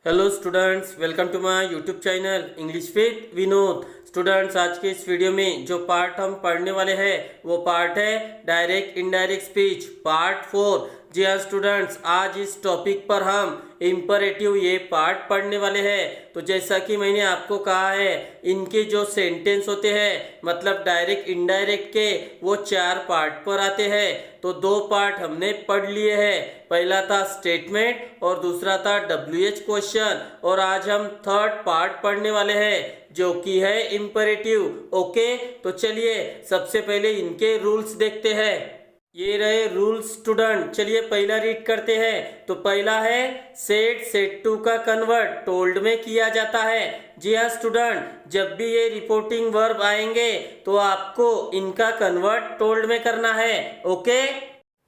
Hello students, welcome to my YouTube channel English with Vinod. Students, आज के इस video में जो पार्ट हम पढ़ने वाले हैं वो पार्ट है डायरेक्ट इनडायरेक्ट स्पीच पार्ट 4। जी हाँ स्टूडेंट्स, आज इस टॉपिक पर हम इम्परेटिव ये पार्ट पढ़ने वाले हैं। तो जैसा कि मैंने आपको कहा है, इनके जो सेंटेंस होते हैं मतलब डायरेक्ट इनडायरेक्ट के, वो 4 पार्ट पर आते हैं। तो 2 पार्ट हमने पढ़ लिए हैं। पहला था स्टेटमेंट और दूसरा था WH क्वेश्चन, और आज हम 3rd पार्ट पढ़ने वाले हैं जो कि है इम्परेटिव। ओके, तो चलिए सबसे पहले इनके रूल्स देखते हैं। ये रहे रूल्स स्टूडेंट, चलिए पहला रीड करते हैं। तो पहला है सेड, सेड टू का कन्वर्ट टोल्ड में किया जाता है। जी हाँ स्टूडेंट, जब भी ये रिपोर्टिंग वर्ब आएंगे तो आपको इनका कन्वर्ट टोल्ड में करना है। ओके,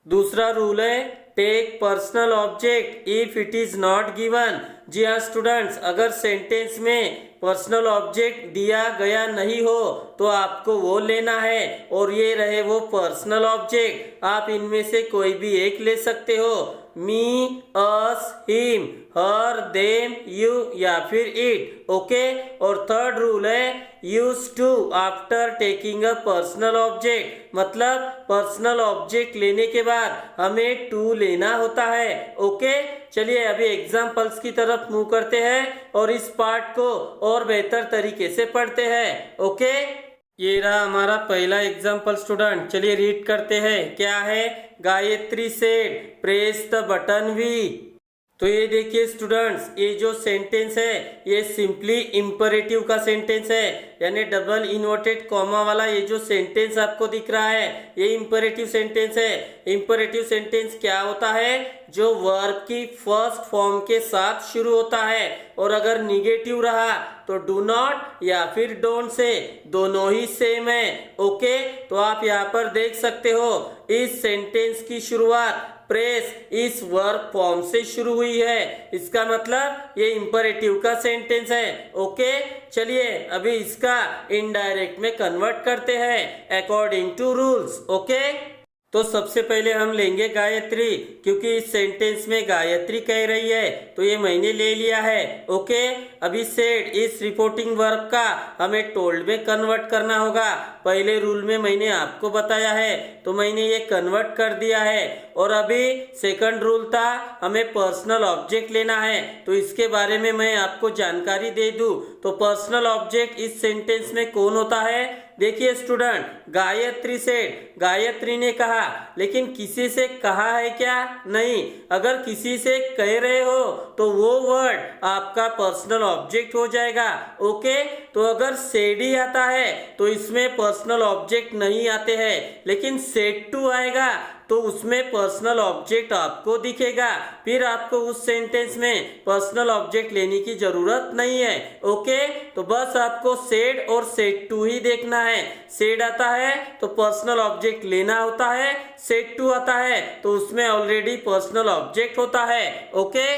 दूसरा रूल है take personal object if it is not given. जी हाँ स्टूडेंट्स, अगर सेंटेंस में पर्सनल ऑब्जेक्ट दिया गया नहीं हो तो आपको वो लेना है, और ये रहे वो पर्सनल ऑब्जेक्ट। आप इनमें से कोई भी एक ले सकते हो, me, us, him, her, them, you या फिर इट। ओके, और 3rd रूल है use to after taking a personal object, मतलब पर्सनल ऑब्जेक्ट लेने के बाद हमें टू लेना होता है। ओके, चलिए अभी एग्जाम्पल्स की तरफ मूव करते हैं और इस पार्ट को और बेहतर तरीके से पढ़ते हैं। ओके, ये रहा हमारा पहला एग्जाम्पल स्टूडेंट, चलिए रीड करते हैं। क्या है? Gayatri said press the button V. तो ये देखिए स्टूडेंट्स, ये जो सेंटेंस है ये सिंपली इम्परेटिव का सेंटेंस है, यानी डबल इन्वर्टेड कॉमा वाला ये जो सेंटेंस आपको दिख रहा है ये इम्परेटिव सेंटेंस है। इम्परेटिव सेंटेंस क्या होता है? जो वर्ब की फर्स्ट फॉर्म के साथ शुरू होता है, और अगर निगेटिव रहा तो डू नॉट या फिर डोंट से, दोनों ही सेम है। ओके, तो आप यहाँ पर देख सकते हो इस सेंटेंस की शुरुआत प्रेस इस वर्ब फॉर्म से शुरू हुई है, इसका मतलब ये इम्परेटिव का सेंटेंस है। ओके, चलिए अभी इसका इनडायरेक्ट में कन्वर्ट करते हैं अकॉर्डिंग टू रूल्स। ओके, तो सबसे पहले हम लेंगे गायत्री, क्योंकि इस सेंटेंस में गायत्री कह रही है तो ये मैंने ले लिया है। ओके, अभी सेड इस रिपोर्टिंग वर्ब का हमें टोल्ड में कन्वर्ट करना होगा। पहले रूल में मैंने आपको बताया है तो मैंने ये कन्वर्ट कर दिया है। और अभी सेकंड रूल था हमें पर्सनल ऑब्जेक्ट लेना है, तो इसके बारे में मैं आपको जानकारी दे दूं। तो पर्सनल ऑब्जेक्ट इस सेंटेंस में कौन होता है? देखिए स्टूडेंट, गायत्री सेड, गायत्री ने कहा, लेकिन किसी से कहा है क्या? नहीं। अगर किसी से कह रहे हो तो वो वर्ड आपका पर्सनल ऑब्जेक्ट हो जाएगा। ओके, तो अगर सेड ही आता है तो इसमें पर्सनल ऑब्जेक्ट नहीं आते हैं, लेकिन सेड टू आएगा तो उसमें पर्सनल ऑब्जेक्ट आपको दिखेगा। फिर आपको उस सेंटेंस में पर्सनल ऑब्जेक्ट लेने की जरूरत नहीं है। ओके, तो बस आपको सेड और सेड टू ही देखना है। सेड आता है तो पर्सनल ऑब्जेक्ट लेना होता है, सेड टू आता है तो उसमें ऑलरेडी पर्सनल ऑब्जेक्ट होता है। ओके,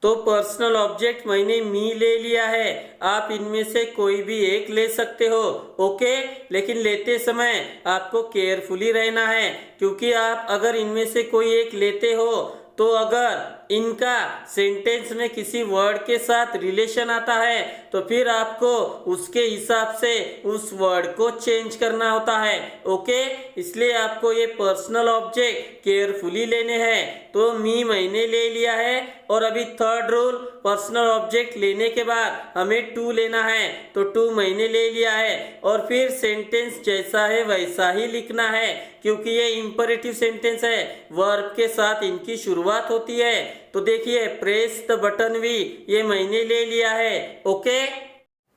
तो पर्सनल ऑब्जेक्ट मैंने मी ले लिया है, आप इनमें से कोई भी एक ले सकते हो। ओके, लेकिन लेते समय आपको केयरफुली रहना है, क्योंकि आप अगर इनमें से कोई एक लेते हो तो अगर इनका सेंटेंस में किसी वर्ड के साथ रिलेशन आता है तो फिर आपको उसके हिसाब से उस वर्ड को चेंज करना होता है। ओके, इसलिए आपको ये पर्सनल ऑब्जेक्ट केयरफुली लेने हैं। तो मी मैंने ले लिया है, और अभी 3rd रूल, पर्सनल ऑब्जेक्ट लेने के बाद हमें टू लेना है, तो टू मैंने ले लिया है। और फिर सेंटेंस जैसा है वैसा ही लिखना है, क्योंकि ये इम्परेटिव सेंटेंस है, वर्ब के साथ इनकी शुरुआत होती है। तो देखिए प्रेस द बटन वी, ये मैंने ले लिया है। ओके,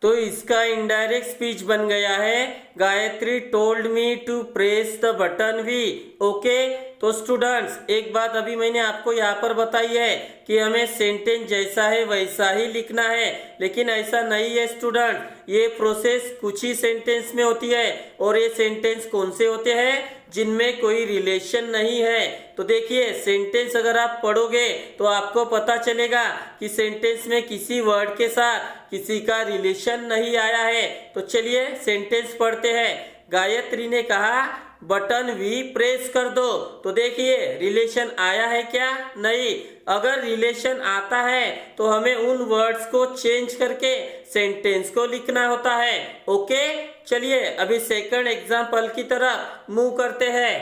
तो इसका इनडायरेक्ट स्पीच बन गया है Gayatri told me to press the button V. Okay, तो स्टूडेंट्स एक बात अभी मैंने आपको यहाँ पर बताई है कि हमें सेंटेंस जैसा है वैसा ही लिखना है, लेकिन ऐसा नहीं है स्टूडेंट। ये प्रोसेस कुछ ही सेंटेंस में होती है, और ये सेंटेंस कौन से होते हैं? जिनमें कोई रिलेशन नहीं है। तो देखिए सेंटेंस अगर आप पढ़ोगे तो आपको पता चलेगा कि सेंटेंस में किसी वर्ड के साथ किसी का रिलेशन नहीं आया है। तो चलिए सेंटेंस पढ़ते हैं। गायत्री ने कहा बटन वी प्रेस कर दो। तो देखिए रिलेशन आया है क्या? नहीं। अगर रिलेशन आता है तो हमें उन वर्ड्स को चेंज करके सेंटेंस को लिखना होता है। ओके, चलिए अभी सेकंड एग्जाम्पल की तरफ मूव करते हैं।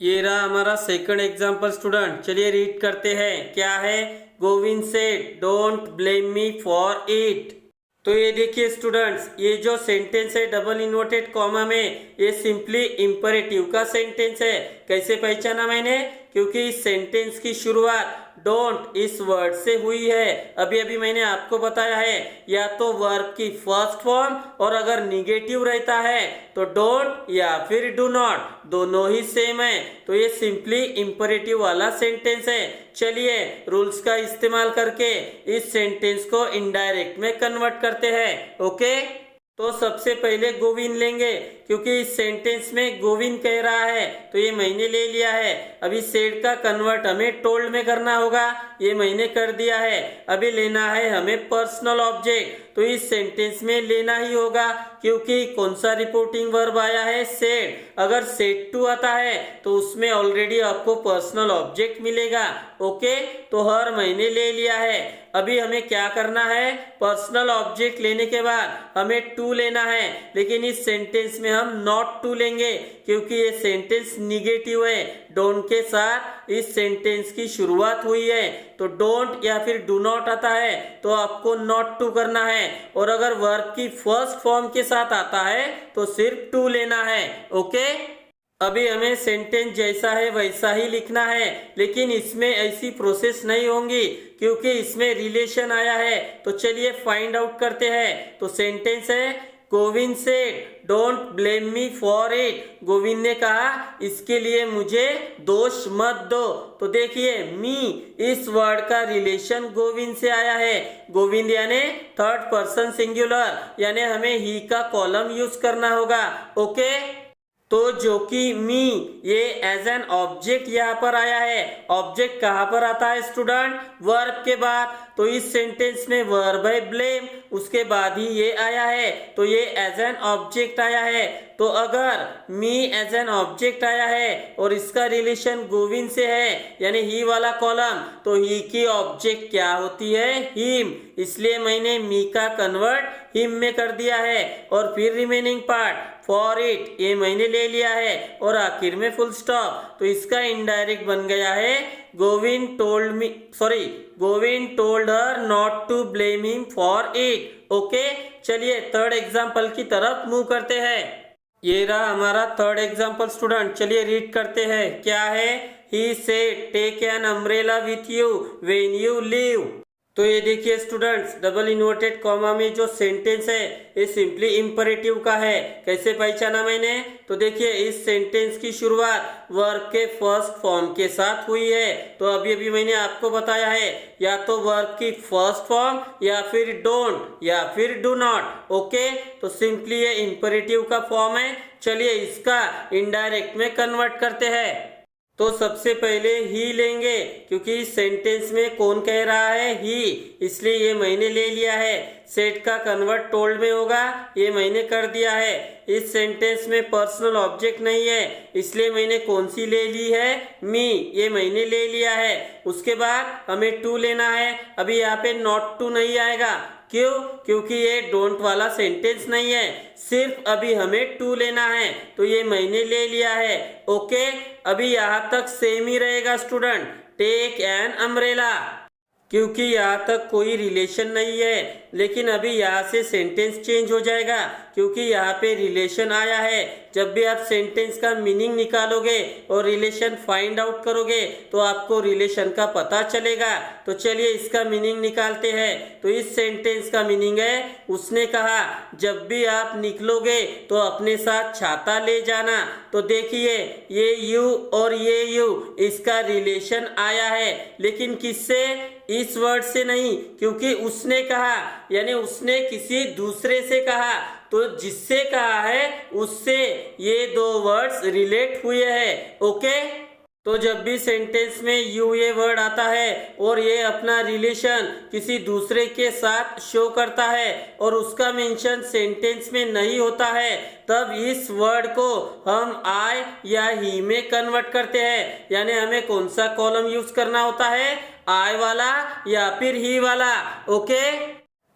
ये रहा हमारा सेकंड एग्जाम्पल स्टूडेंट। चलिए रीड करते हैं। क्या है? Govind said don't blame me for it. तो ये देखिए स्टूडेंट्स, ये जो सेंटेंस है डबल इन्वर्टेड कॉमा में, ये सिंपली इंपरेटिव का सेंटेंस है। कैसे पहचाना मैंने? क्योंकि इस सेंटेंस की शुरुआत डोंट इस वर्ड से हुई है। अभी अभी मैंने आपको बताया है या तो वर्ब की फर्स्ट फॉर्म, और अगर निगेटिव रहता है तो डोंट या फिर डू नॉट, दोनों ही सेम है। तो ये सिंपली इंपरेटिव वाला सेंटेंस है। चलिए रूल्स का इस्तेमाल करके इस सेंटेंस को इनडायरेक्ट में कन्वर्ट करते हैं। ओके, तो सबसे पहले गोविंद लेंगे, क्योंकि इस सेंटेंस में गोविंद कह रहा है तो ये मैंने ले लिया है। अभी सेड का कन्वर्ट हमें टोल्ड में करना होगा, ये मैंने कर दिया है। अभी लेना है हमें पर्सनल ऑब्जेक्ट, तो इस सेंटेंस में लेना ही होगा, क्योंकि कौन सा रिपोर्टिंग वर्ब आया है? सेड। अगर सेड टू आता है तो उसमें ऑलरेडी आपको पर्सनल ऑब्जेक्ट मिलेगा। ओके, तो हर मैंने ले लिया है। अभी हमें क्या करना है? पर्सनल ऑब्जेक्ट लेने के बाद हमें टू लेना है, लेकिन इस सेंटेंस में हम नॉट टू लेंगे, क्योंकि ये सेंटेंस निगेटिव है। डोंट के साथ इस सेंटेंस की शुरुआत हुई है, तो डोंट या फिर डू नॉट आता है तो आपको नॉट टू करना है, और अगर वर्ब की फर्स्ट फॉर्म के साथ आता है तो सिर्फ टू लेना है। ओके, अभी हमें सेंटेंस जैसा है वैसा ही लिखना है, लेकिन इसमें ऐसी प्रोसेस नहीं होंगी क्योंकि इसमें रिलेशन आया है। तो चलिए फाइंड आउट करते हैं। तो सेंटेंस है Govind said don't blame me for it. Govind ने कहा इसके लिए मुझे दोष मत दो। तो देखिए मी इस वर्ड का रिलेशन गोविंद से आया है। गोविंद यानी थर्ड पर्सन सिंगुलर, यानी हमें ही का कॉलम यूज करना होगा। ओके, तो जो कि मी ये एज एन ऑब्जेक्ट यहाँ पर आया है। ऑब्जेक्ट कहाँ पर आता है स्टूडेंट? वर्ब के बाद। तो इस सेंटेंस में वर्ब है ब्लेम, उसके बाद ही ये आया है, तो ये एज एन ऑब्जेक्ट आया है। तो अगर मी एज एन ऑब्जेक्ट आया है और इसका रिलेशन गोविंद से है, यानी ही वाला कॉलम, तो ही की ऑब्जेक्ट क्या होती है? हिम। इसलिए मैंने मी का कन्वर्ट हिम में कर दिया है, और फिर रिमेनिंग पार्ट फॉर इट ये मैंने ले लिया है, और आखिर में फुल स्टॉप। तो इसका इनडायरेक्ट बन गया है Govind told her not to blame him for it. Okay, चलिए थर्ड एग्जाम्पल की तरफ मूव करते हैं। ये रहा हमारा थर्ड एग्जाम्पल स्टूडेंट। चलिए रीड करते हैं। क्या है? He said take an umbrella with you when you leave. तो ये देखिए स्टूडेंट्स, डबल इन्वर्टेड कॉमा में जो सेंटेंस है ये सिंपली इंपरेटिव का है। कैसे पहचाना मैंने? तो देखिए इस सेंटेंस की शुरुआत वर्ब के फर्स्ट फॉर्म के साथ हुई है। तो अभी अभी मैंने आपको बताया है या तो वर्ब की फर्स्ट फॉर्म या फिर डोंट या फिर डू नॉट। ओके, तो सिंपली ये इंपरेटिव का फॉर्म है। चलिए इसका इनडायरेक्ट में कन्वर्ट करते हैं। तो सबसे पहले ही लेंगे, क्योंकि इस सेंटेंस में कौन कह रहा है? ही, इसलिए ये मैंने ले लिया है। सेड का कन्वर्ट टोल्ड में होगा, ये मैंने कर दिया है। इस सेंटेंस में पर्सनल ऑब्जेक्ट नहीं है, इसलिए मैंने कौन सी ले ली है? मी, ये मैंने ले लिया है। उसके बाद हमें टू लेना है। अभी यहाँ पे नॉट टू नहीं आएगा, क्यों? क्योंकि ये डोंट वाला सेंटेंस नहीं है, सिर्फ अभी हमें टू लेना है, तो ये मैंने ले लिया है। ओके, अभी यहाँ तक सेम ही रहेगा स्टूडेंट, टेक एन अम्ब्रेला, क्योंकि यहाँ तक कोई रिलेशन नहीं है। लेकिन अभी यहाँ से सेंटेंस चेंज हो जाएगा, क्योंकि यहाँ पे रिलेशन आया है। जब भी आप सेंटेंस का मीनिंग निकालोगे और रिलेशन फाइंड आउट करोगे तो आपको रिलेशन का पता चलेगा। तो चलिए इसका मीनिंग निकालते हैं। तो इस सेंटेंस का मीनिंग है, उसने कहा जब भी आप निकलोगे तो अपने साथ छाता ले जाना। तो देखिए ये यू और ये यू, इसका रिलेशन आया है, लेकिन किससे? इस वर्ड से नहीं, क्योंकि उसने कहा यानी उसने किसी दूसरे से कहा, तो जिससे कहा है उससे ये दो वर्ड्स रिलेट हुए हैं। ओके, तो जब भी सेंटेंस में यू ये वर्ड आता है और ये अपना रिलेशन किसी दूसरे के साथ शो करता है और उसका मेंशन सेंटेंस में नहीं होता है, तब इस वर्ड को हम आई या ही में कन्वर्ट करते हैं। यानी हमें कौन सा कॉलम यूज करना होता है, आई वाला या फिर ही वाला। ओके,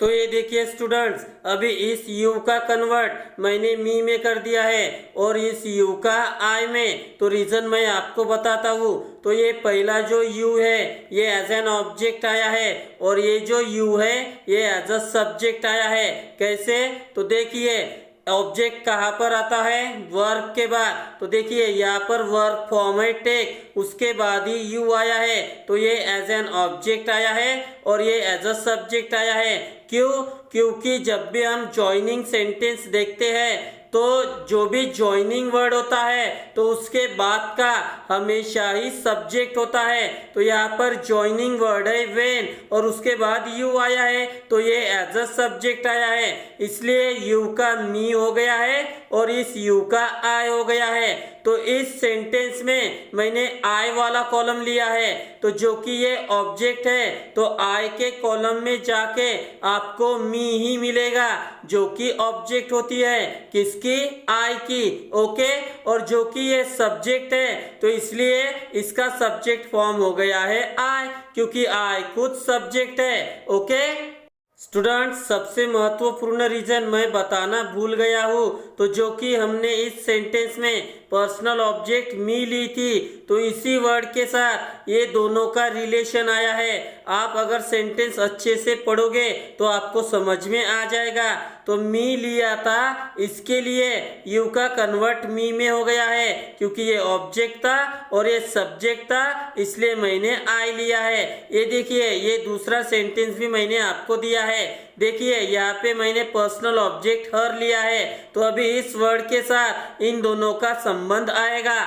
तो ये देखिए स्टूडेंट्स, अभी इस यू का कन्वर्ट मैंने मी में कर दिया है और इस यू का आई में। तो रीजन मैं आपको बताता हूँ। तो ये पहला जो यू है ये एज एन ऑब्जेक्ट आया है और ये जो यू है ये एज अ सब्जेक्ट आया है। कैसे, तो देखिए ऑब्जेक्ट कहाँ पर आता है, वर्ब के बाद। तो देखिए यहाँ पर वर्ब फॉर्म है टेक, उसके बाद ही यू आया है, तो ये एज एन ऑब्जेक्ट आया है और ये एज अ सब्जेक्ट आया है। क्यों, क्योंकि जब भी हम जॉइनिंग सेंटेंस देखते हैं तो जो भी जॉइनिंग वर्ड होता है तो उसके बाद का हमेशा ही सब्जेक्ट होता है। तो यहाँ पर जॉइनिंग वर्ड है व्हेन और उसके बाद यू आया है, तो ये एज अ सब्जेक्ट आया है, इसलिए यू का मी हो गया है और इस यू का आई हो गया है। तो इस सेंटेंस में मैंने आई वाला कॉलम लिया है, तो जो कि ये ऑब्जेक्ट है, तो आई के कॉलम में जाके आपको मी ही मिलेगा जो कि ऑब्जेक्ट होती है किसकी, आई की। ओके, और जो कि ये सब्जेक्ट है तो इसलिए इसका सब्जेक्ट फॉर्म हो गया है आई, क्योंकि आई खुद सब्जेक्ट है। ओके स्टूडेंट्स, सबसे महत्वपूर्ण रीजन मैं बताना भूल गया हूँ, तो जो कि हमने इस सेंटेंस में पर्सनल ऑब्जेक्ट मी ली थी, तो इसी वर्ड के साथ ये दोनों का रिलेशन आया है। आप अगर सेंटेंस अच्छे से पढ़ोगे तो आपको समझ में आ जाएगा। तो मी लिया था, इसके लिए यू का कन्वर्ट मी में हो गया है क्योंकि ये ऑब्जेक्ट था और ये सब्जेक्ट था, इसलिए मैंने आई लिया है। ये देखिए, ये दूसरा सेंटेंस भी मैंने आपको दिया है। देखिए यहाँ पे मैंने पर्सनल ऑब्जेक्ट हर लिया है, तो अभी इस वर्ड के साथ इन दोनों का संबंध आएगा।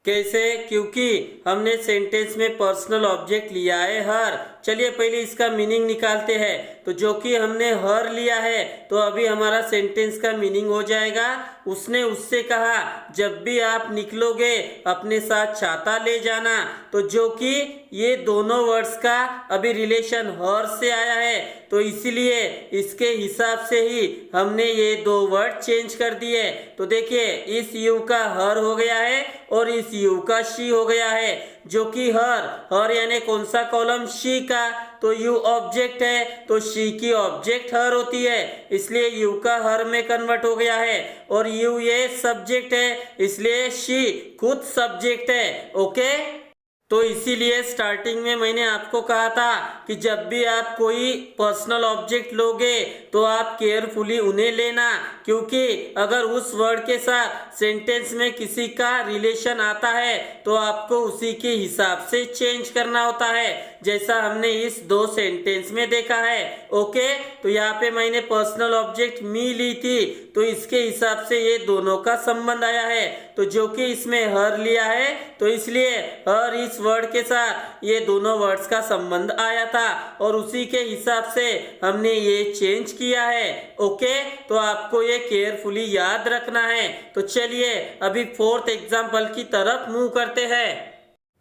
कैसे, क्योंकि हमने सेंटेंस में पर्सनल ऑब्जेक्ट लिया है हर। चलिए पहले इसका मीनिंग निकालते हैं। तो जो कि हमने हर लिया है तो अभी हमारा सेंटेंस का मीनिंग हो जाएगा, उसने उससे कहा जब भी आप निकलोगे अपने साथ छाता ले जाना। तो जो कि ये दोनों वर्ड्स का अभी रिलेशन हर से आया है, तो इसीलिए इसके हिसाब से ही हमने ये दो वर्ड चेंज कर दिए। तो देखिए इस यू का हर हो गया है और इस यू का शी हो गया है। जो कि हर यानी कौन सा कॉलम, शी का, तो यू ऑब्जेक्ट है तो शी की ऑब्जेक्ट हर होती है, इसलिए यू का हर में कन्वर्ट हो गया है। और यू ये सब्जेक्ट है, इसलिए शी खुद सब्जेक्ट है। ओके, तो इसीलिए स्टार्टिंग में मैंने आपको कहा था कि जब भी आप कोई पर्सनल ऑब्जेक्ट लोगे तो आप केयरफुली उन्हें लेना, क्योंकि अगर उस वर्ड के साथ सेंटेंस में किसी का रिलेशन आता है तो आपको उसी के हिसाब से चेंज करना होता है, जैसा हमने इस दो सेंटेंस में देखा है। ओके, तो यहाँ पे मैंने पर्सनल ऑब्जेक्ट मी ली थी, तो इसके हिसाब से ये दोनों का संबंध आया है। तो जो कि इसमें हर लिया है तो इसलिए हर इस वर्ड के साथ ये दोनों वर्ड्स का संबंध आया था और उसी के हिसाब से हमने ये चेंज किया है। ओके, तो आपको ये केयरफुली याद रखना है। तो चलिए अभी फोर्थ एग्जाम्पल की तरफ मूव करते हैं।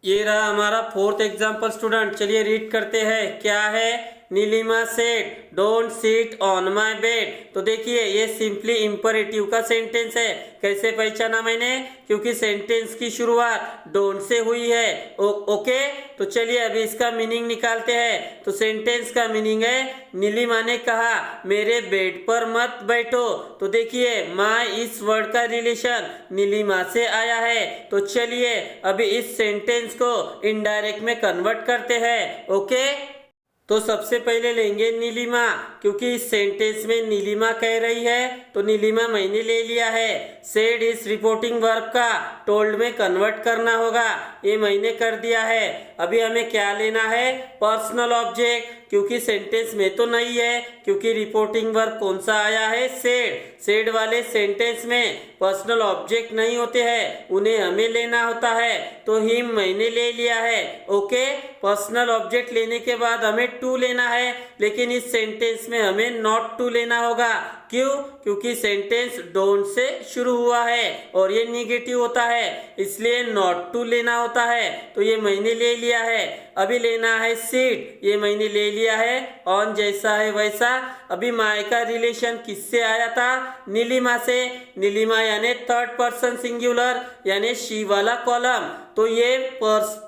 ये रहा हमारा फोर्थ एग्जाम्पल स्टूडेंट। चलिए रीड करते हैं। क्या है, Nilima said don't sit on my bed. तो देखिए ये सिंपली इंपरेटिव का सेंटेंस है। कैसे पहचाना मैंने, क्योंकि सेंटेंस की शुरुआत डोंट से हुई है। ओके, तो चलिए अभी इसका मीनिंग निकालते हैं। तो सेंटेंस का मीनिंग है, नीलिमा ने कहा मेरे बेड पर मत बैठो। तो देखिए माँ इस वर्ड का रिलेशन नीलिमा से आया है। तो चलिए अभी इस सेंटेंस को इनडायरेक्ट में कन्वर्ट करते हैं। ओके, तो सबसे पहले लेंगे नीलिमा, क्योंकि इस सेंटेंस में नीलिमा कह रही है तो नीलिमा मैंने ले लिया है। सेड इस रिपोर्टिंग वर्ब का टोल्ड में कन्वर्ट करना होगा, ये मैंने कर दिया है। अभी हमें क्या लेना है, पर्सनल ऑब्जेक्ट, क्योंकि सेंटेंस में तो नहीं है, क्योंकि रिपोर्टिंग वर्ब कौन सा आया है, सेड। सेड वाले सेंटेंस में पर्सनल ऑब्जेक्ट नहीं होते हैं, उन्हें हमें लेना होता है। तो हिम मैंने ले लिया है। ओके, पर्सनल ऑब्जेक्ट लेने के बाद हमें टू लेना है, लेकिन इस सेंटेंस में हमें नॉट टू लेना होगा। क्यों, क्योंकि सेंटेंस डोंट से शुरू हुआ है और ये निगेटिव होता है, इसलिए नॉट टू लेना होता होता है, तो ये मैंने ले लिया है। अभी लेना है सीट, ये मैंने ले लिया है। ऑन जैसा है वैसा। अभी माय का रिलेशन किससे आया था? नीलिमा से। नीलिमा यानी थर्ड पर्सन सिंगुलर यानी शी वाला कॉलम, तो ये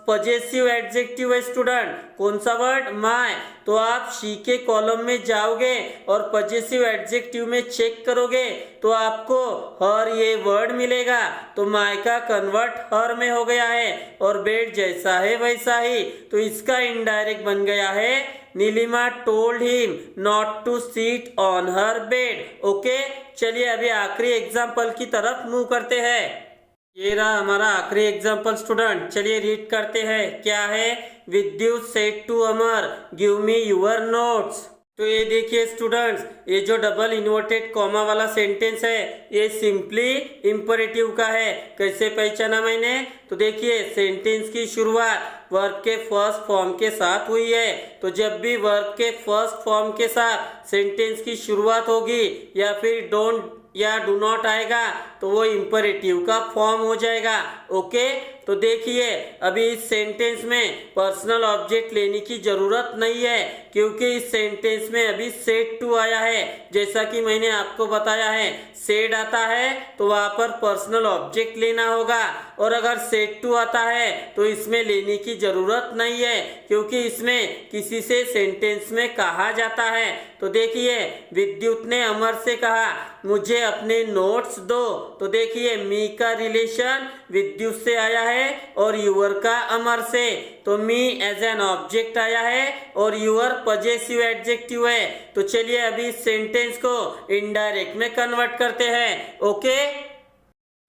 पजेसिव एडजेक्टिव है स्टूडेंट। कौन सा वर्ड? माय। तो आप शी के कॉलम में जाओगे और पजेसिव एडजेक्टिव में चेक करोगे तो आपको हर ये वर्ड मिलेगा। तो माय का कन्वर्ट हर में हो गया है और बेड जैसा है वैसा ही, तो इसका इनडायरेक्ट बन गया है Nilima told him not to seat on her bed. Okay, चलिए अभी आखिरी एग्जाम्पल की तरफ मूव करते हैं। ये रहा हमारा आखिरी एग्जाम्पल स्टूडेंट। चलिए रीड करते हैं। क्या है? Vidyut said to Amar give me your notes. तो ये देखिए स्टूडेंट्स, ये जो डबल इन्वर्टेड कॉमा वाला सेंटेंस है ये सिंपली इंपरेटिव का है। कैसे पहचाना मैंने? तो देखिए सेंटेंस की शुरुआत वर्ब के फर्स्ट फॉर्म के साथ हुई है, तो जब भी वर्ब के फर्स्ट फॉर्म के साथ सेंटेंस की शुरुआत होगी या फिर डोंट या डू नॉट आएगा तो वो इंपरेटिव का फॉर्म हो जाएगा। ओके, तो देखिए अभी इस सेंटेंस में पर्सनल ऑब्जेक्ट लेने की जरूरत नहीं है क्योंकि इस सेंटेंस में अभी सेड टू आया है। जैसा कि मैंने आपको बताया है, सेड आता है तो वहां पर पर्सनल ऑब्जेक्ट लेना होगा, और अगर सेड टू आता है तो इसमें लेने की जरूरत नहीं है क्योंकि इसमें किसी से सेंटेंस में कहा जाता है। तो देखिए विद्युत ने अमर से कहा मुझे अपने नोट्स दो, तो देखिए मी का रिलेशन विद्युत से आया है और यूर का अमर से, तो मी एज एन ऑब्जेक्ट आया है और यूर पजेसिव एडजेक्टिव है। तो चलिए अभी इस सेंटेंस को इनडायरेक्ट में कन्वर्ट करते हैं। ओके,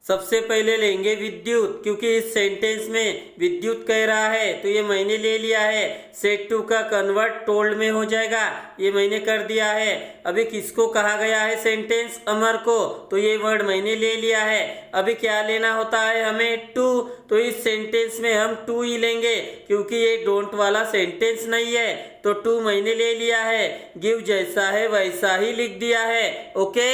सबसे पहले लेंगे विद्युत, क्योंकि इस सेंटेंस में विद्युत कह रहा है तो ये मैंने ले लिया है। सेड टू का कन्वर्ट टोल्ड में हो जाएगा, ये मैंने कर दिया है। अभी किसको कहा गया है सेंटेंस? अमर को, तो ये वर्ड मैंने ले लिया है। अभी क्या लेना होता है हमें? टू, तो इस सेंटेंस में हम टू ही लेंगे क्योंकि ये डोंट वाला सेंटेंस नहीं है, तो टू मैंने ले लिया है। गिव जैसा है वैसा ही लिख दिया है। ओके,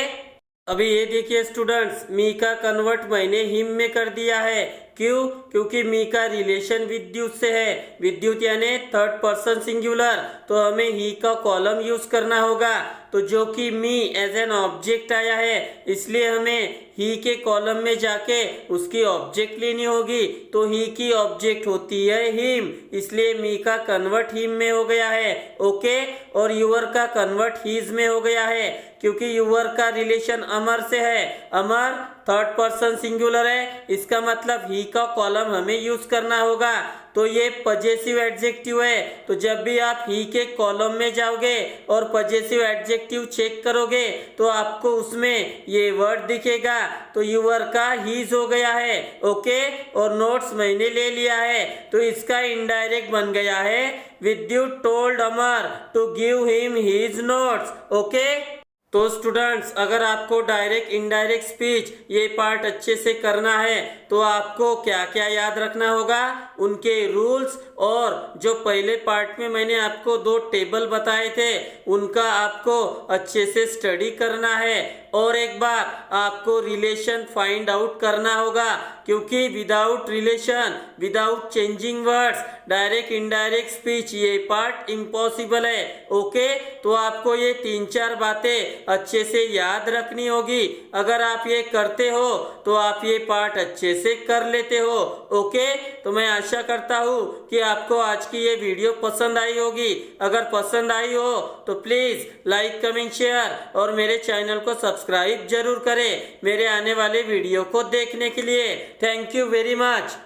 अभी ये देखिए स्टूडेंट्स, मी का कन्वर्ट मैंने हिम में कर दिया है। क्यों? क्योंकि मी का रिलेशन विद्युत से है। विद्युत यानी थर्ड पर्सन सिंगुलर, तो हमें ही का कॉलम यूज करना होगा। तो जो कि मी एज एन ऑब्जेक्ट आया है इसलिए हमें ही के कॉलम में जाके उसकी ऑब्जेक्ट लेनी होगी, तो ही की ऑब्जेक्ट होती है हिम, इसलिए मी का कन्वर्ट हिम में हो गया है। ओके, और यूर का कन्वर्ट हीज में हो गया है क्योंकि यूर का रिलेशन अमर से है। अमर थर्ड पर्सन सिंगुलर है, इसका मतलब ही का कॉलम हमें यूज करना होगा, तो ये पजेसिव एडजेक्टिव है। तो जब भी आप ही के कॉलम में जाओगे और पजेसिव एडजेक्टिव चेक करोगे तो आपको उसमें ये वर्ड दिखेगा, तो यूर का हीज हो गया है। ओके, और नोट्स मैंने ले लिया है तो इसका इनडायरेक्ट बन गया है Vidyut told Amar to give him his notes. Okay, तो स्टूडेंट्स अगर आपको डायरेक्ट इनडायरेक्ट स्पीच ये पार्ट अच्छे से करना है तो आपको क्या क्या याद रखना होगा, उनके रूल्स, और जो पहले पार्ट में मैंने आपको 2 टेबल बताए थे उनका आपको अच्छे से स्टडी करना है। और एक बात, आपको रिलेशन फाइंड आउट करना होगा क्योंकि without relation, without changing words, direct indirect speech ये पार्ट इम्पॉसिबल है। ओके, तो आपको ये 3-4 बातें अच्छे से याद रखनी होगी। अगर आप ये करते हो तो आप ये पार्ट अच्छे से कर लेते हो। ओके, तो मैं आशा करता हूँ कि आपको आज की ये वीडियो पसंद आई होगी। अगर पसंद आई हो तो प्लीज लाइक, कमेंट, शेयर और मेरे चैनल को सब्सक्राइब जरूर करें मेरे आने वाले वीडियो को देखने के लिए। Thank you very much.